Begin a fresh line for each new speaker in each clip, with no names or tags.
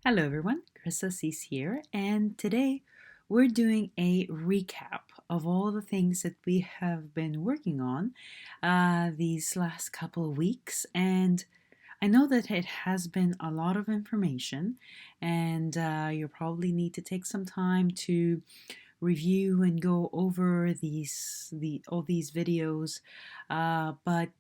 Hello everyone, Krista Cease here, and today we're doing a recap of all the things that we have been working on these last couple of weeks. And I know that it has been a lot of information, and you'll probably need to take some time to review and go over all these videos. But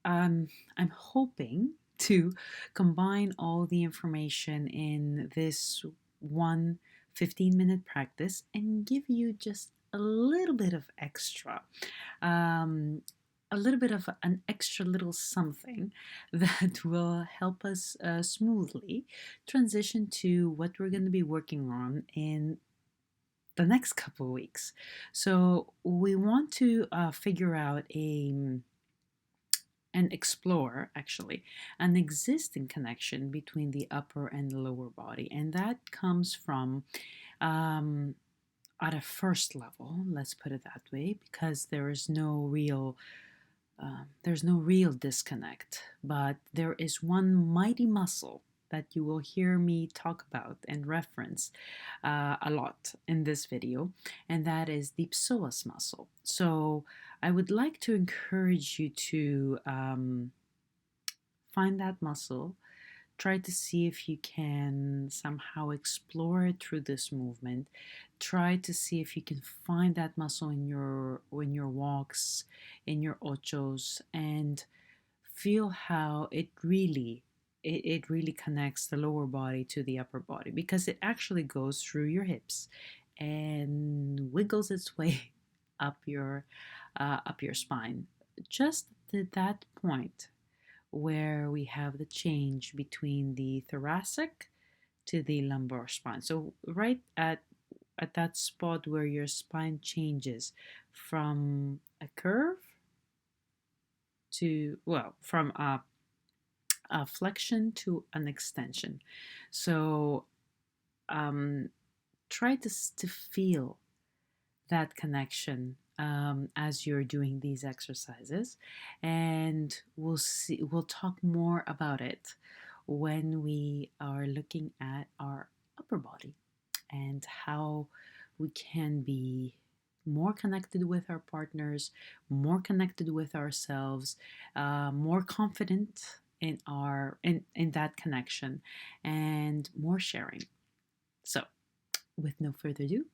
I'm hoping to combine all the information in this one 15-minute practice and give you just a little bit of extra. Um, a little bit of an extra little something that will help us smoothly transition to what we're going to be working on in the next couple of weeks. So we want to figure out and explore actually an existing connection between the upper and the lower body, and that comes from um, at a first level. Let's put it that way, because there's no real disconnect, but there is one mighty muscle that you will hear me talk about and reference a lot in this video, and that is the psoas muscle. So I would like to encourage you to find that muscle. Try to see if you can somehow explore it through this movement. Try to see if you can find that muscle in your walks, in your ochos, and feel how it really connects the lower body to the upper body, because it actually goes through your hips and wiggles its way up your spine, just to that point where we have the change between the thoracic to the lumbar spine. So right at that spot where your spine changes from a curve to, well, from a flexion to an extension. So um, try to feel that connection as you're doing these exercises, and we'll talk more about it when we are looking at our upper body and how we can be more connected with our partners, more connected with ourselves, more confident in that connection, and more sharing. So with no further ado,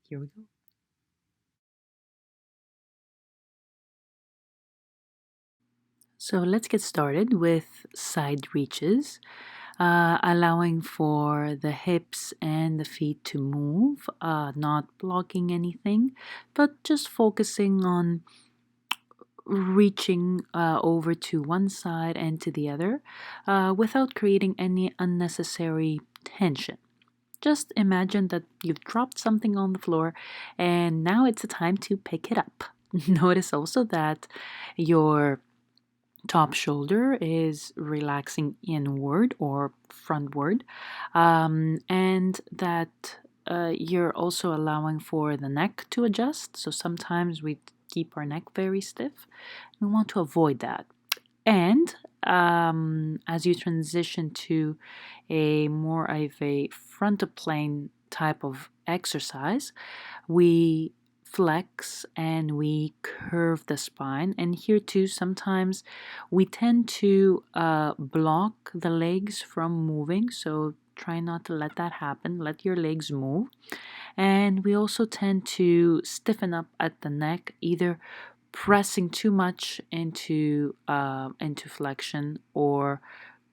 here we go. So let's get started with side reaches, allowing for the hips and the feet to move, not blocking anything, but just focusing on reaching over to one side and to the other without creating any unnecessary tension. Just imagine that you've dropped something on the floor and now it's a time to pick it up. Notice also that your top shoulder is relaxing inward or frontward, and that you're also allowing for the neck to adjust. So sometimes we keep our neck very stiff. We want to avoid that. And as you transition to a more of a frontal plane type of exercise, we flex and we curve the spine. And here too, sometimes we tend to block the legs from moving. So try not to let that happen. Let your legs move. And we also tend to stiffen up at the neck, either pressing too much into flexion or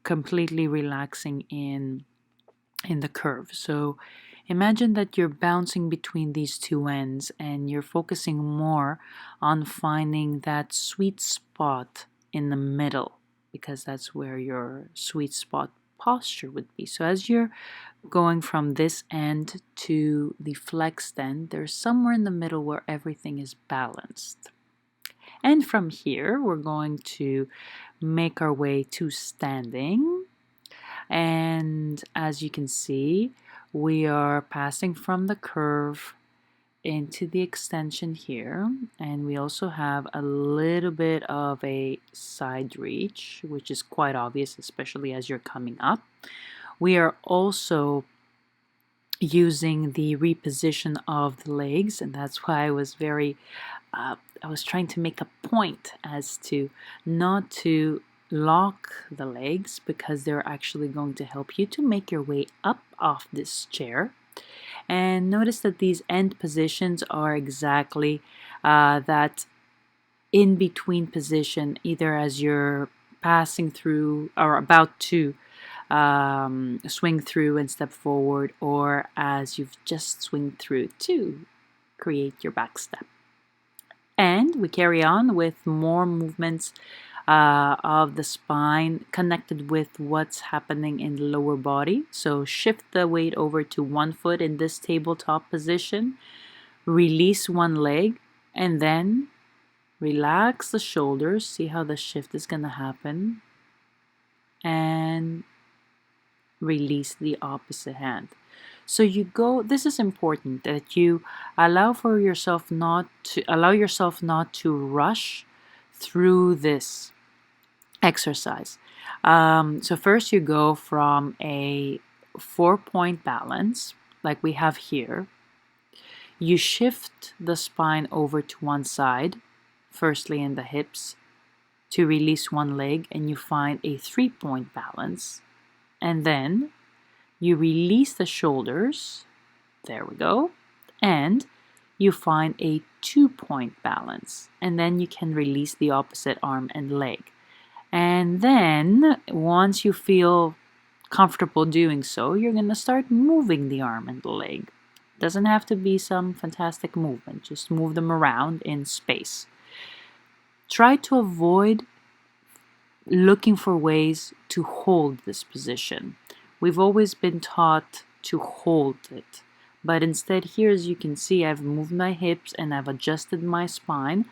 completely relaxing in the curve. So imagine that you're bouncing between these two ends and you're focusing more on finding that sweet spot in the middle, because that's where your sweet spot posture would be. So as you're going from this end to the flexed end, there's somewhere in the middle where everything is balanced. And from here, we're going to make our way to standing. And as you can see, we are passing from the curve into the extension here. And we also have a little bit of a side reach, which is quite obvious, especially as you're coming up. we are also using the reposition of the legs, and that's why I was trying to make a point as to not to lock the legs, because they're actually going to help you to make your way up off this chair. And notice that these end positions are exactly that in between position, either as you're passing through or about to swing through and step forward, or as you've just swing through to create your back step. And we carry on with more movements of the spine connected with what's happening in the lower body. So shift the weight over to one foot in this tabletop position, release one leg, and then relax the shoulders. See how the shift is going to happen. And release the opposite hand. So you go, this is important that you allow yourself not to rush through this exercise. So first you go from a 4-point balance like we have here. You shift the spine over to one side, firstly in the hips, to release one leg, and you find a 3-point balance. And then you release the shoulders, there we go, and you find a 2-point balance. And then you can release the opposite arm and leg. And then once you feel comfortable doing so, you're going to start moving the arm and the leg. Doesn't have to be some fantastic movement, just move them around in space. Try to avoid looking for ways to hold this position. We've always been taught to hold it, but instead here, as you can see, I've moved my hips and I've adjusted my spine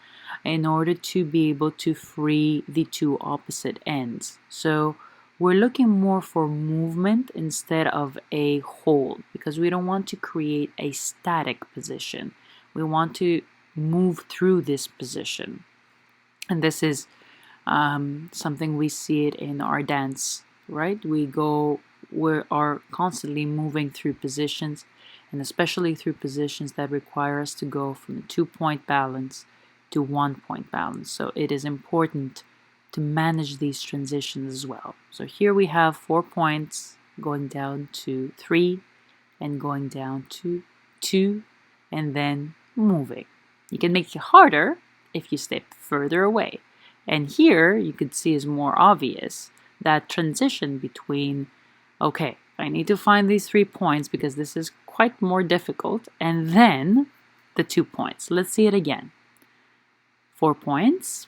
in order to be able to free the two opposite ends. So we're looking more for movement instead of a hold, because we don't want to create a static position. We want to move through this position. And this is something we see it in our dance, right? We are constantly moving through positions, and especially through positions that require us to go from a 2-point balance to 1-point balance. So it is important to manage these transitions as well. So here we have 4 points going down to 3 and going down to 2 and then moving. You can make it harder if you step further away. And here you could see is more obvious that transition between, okay, I need to find these 3 points because this is quite more difficult, and then the 2 points. Let's see it again. 4 points,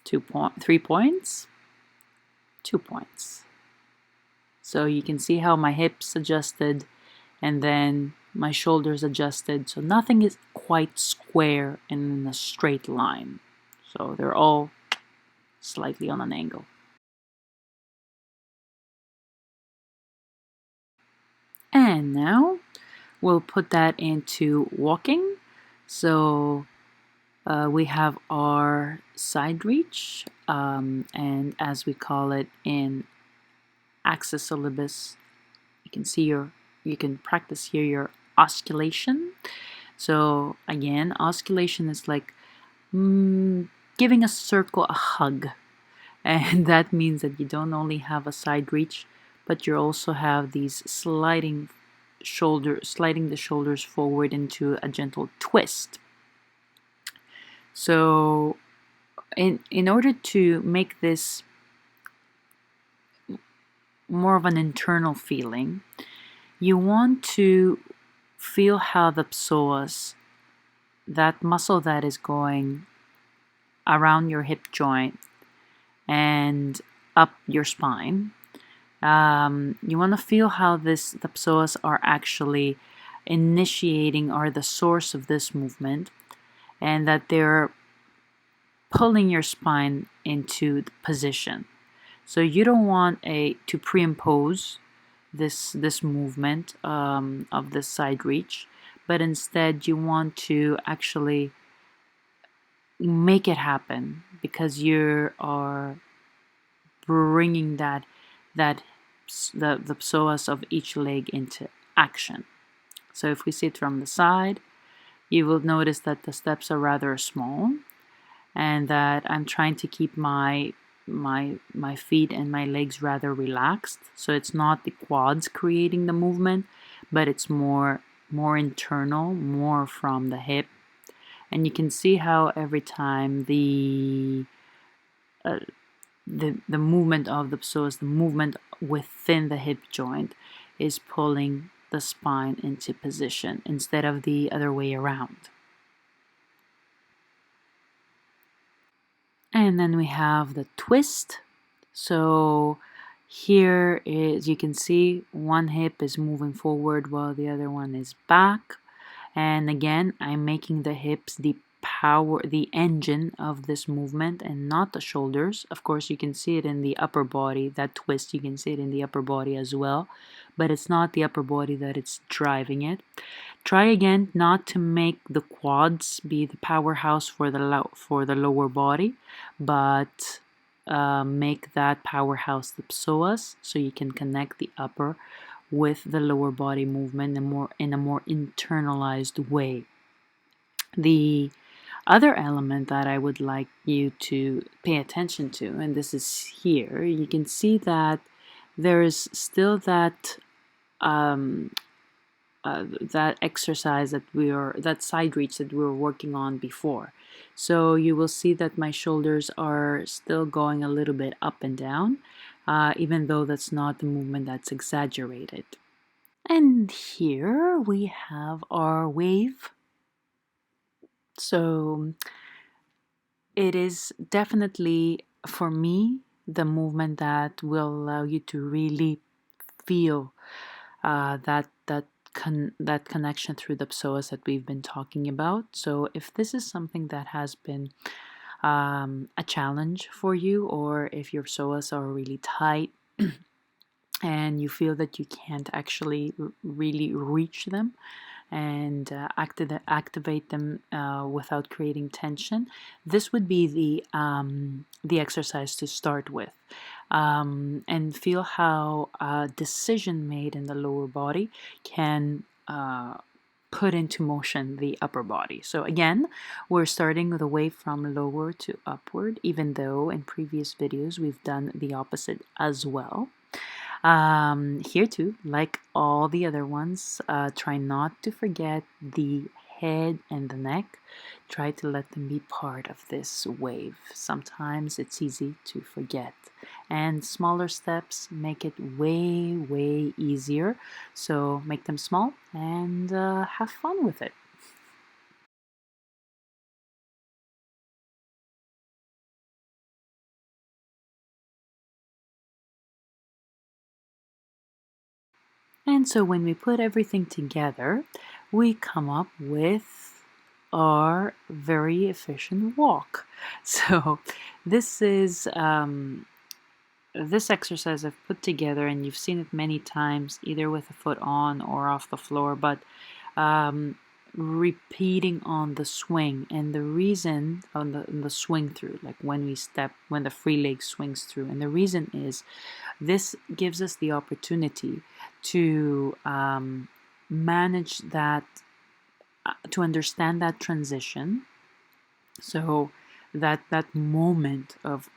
3 points, 2 points. So you can see how my hips adjusted and then my shoulders adjusted. So nothing is quite square and in a straight line. So they're all slightly on an angle. And now we'll put that into walking. So we have our side reach, and as we call it in axis syllabus, you can practice here your auscultation. So again, auscultation is like giving a circle a hug, and that means that you don't only have a side reach, but you also have these sliding the shoulders forward into a gentle twist. So in order to make this more of an internal feeling, you want to feel how the psoas, that muscle that is going around your hip joint and up your spine, you want to feel how the psoas are actually initiating or the source of this movement, and that they're pulling your spine into the position. So you don't want to pre-impose this movement of the side reach, but instead you want to actually make it happen, because you are bringing that the psoas of each leg into action. So if we see it from the side, you will notice that the steps are rather small, and that I'm trying to keep my feet and my legs rather relaxed. So it's not the quads creating the movement, but it's more internal, more from the hip. And you can see how every time the movement of the psoas, the movement within the hip joint, is pulling the spine into position instead of the other way around. And then we have the twist. So here is, you can see one hip is moving forward while the other one is back. And again, I'm making the hips the power, the engine of this movement, and not the shoulders. Of course, you can see it in the upper body, that twist, you can see it in the upper body as well, but it's not the upper body that it's driving it. Try again not to make the quads be the powerhouse for the lower body, but make that powerhouse the psoas, so you can connect the upper with the lower body movement in a more internalized way. The other element that I would like you to pay attention to, and this is here, you can see that there is still that that exercise that side reach that we were working on before. So you will see that my shoulders are still going a little bit up and down, even though that's not the movement that's exaggerated. And here we have our wave. So it is definitely, for me, the movement that will allow you to really feel that connection through the psoas that we've been talking about. So if this is something that has been a challenge for you, or if your psoas are really tight and you feel that you can't actually really reach them and activate them without creating tension, this would be the exercise to start with. And feel how a decision made in the lower body can put into motion the upper body. So again, we're starting the way from lower to upward, even though in previous videos we've done the opposite as well. Here too, like all the other ones, try not to forget the head and the neck. Try to let them be part of this wave. Sometimes it's easy to forget, and smaller steps make it way easier. So make them small and have fun with it. And so when we put everything together, we come up with our very efficient walk. So this is this exercise I've put together, and you've seen it many times, either with a foot on or off the floor, but repeating on the swing, and the reason on the swing through, like when we step, when the free leg swings through, and the reason is this gives us the opportunity to manage that, to understand that transition. So that moment of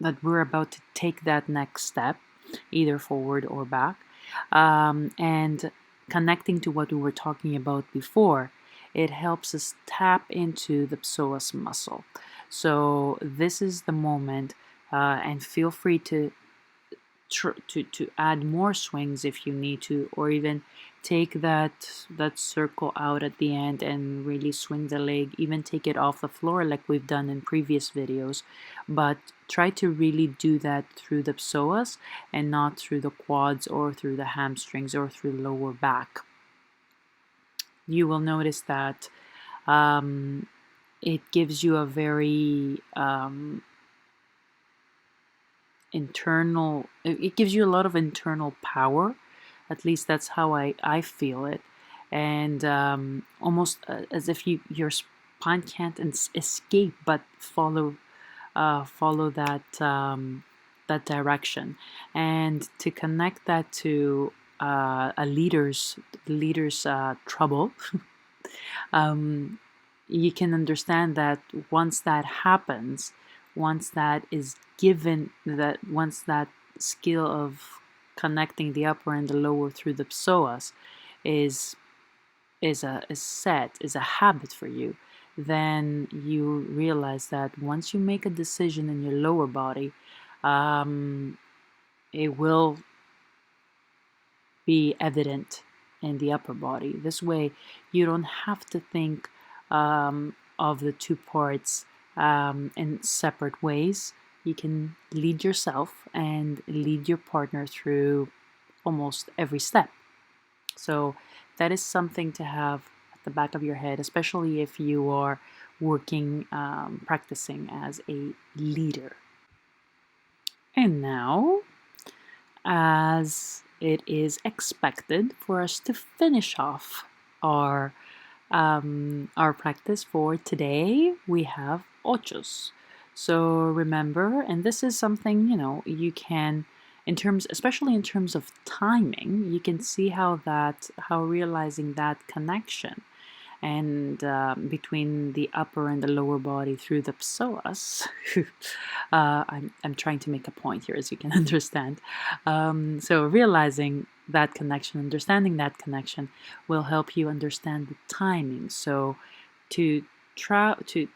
that we're about to take that next step, either forward or back, and connecting to what we were talking about before, it helps us tap into the psoas muscle. So this is the moment, and feel free to add more swings if you need to, or even take that circle out at the end and really swing the leg, even take it off the floor like we've done in previous videos, but try to really do that through the psoas and not through the quads or through the hamstrings or through the lower back. You will notice that it gives you a very internal, it gives you a lot of internal power. At least that's how I feel it. And almost as if your spine can't escape but follow that that direction, and to connect that to a leader's trouble. You can understand that once that happens, once that is given, that once that skill of connecting the upper and the lower through the psoas is is a habit for you, then you realize that once you make a decision in your lower body, it will be evident in the upper body. This way, you don't have to think of the two parts in separate ways. You can lead yourself and lead your partner through almost every step. So that is something to have at the back of your head, especially if you are working, practicing as a leader. And now, as it is expected for us to finish off our practice for today, we have ochos. So remember, and this is something, you can, in terms, especially in terms of timing, you can see how realizing that connection and between the upper and the lower body through the psoas. I'm trying to make a point here, as you can understand. So realizing that connection, understanding that connection, will help you understand the timing. So to try to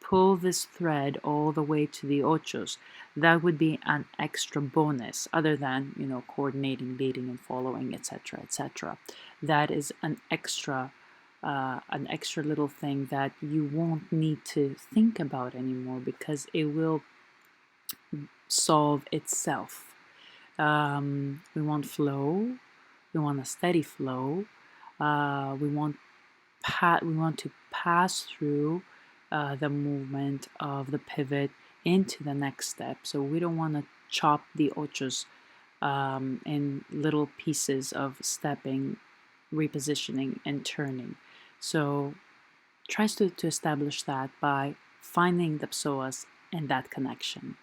pull this thread all the way to the ochos, that would be an extra bonus, other than coordinating, leading, and following, etc., etc. That is an extra little thing that you won't need to think about anymore, because it will solve itself. We want flow. We want a steady flow. We want to pass through the movement of the pivot into the next step. So we don't want to chop the ochos in little pieces of stepping, repositioning, and turning. So tries to establish that by finding the psoas and that connection.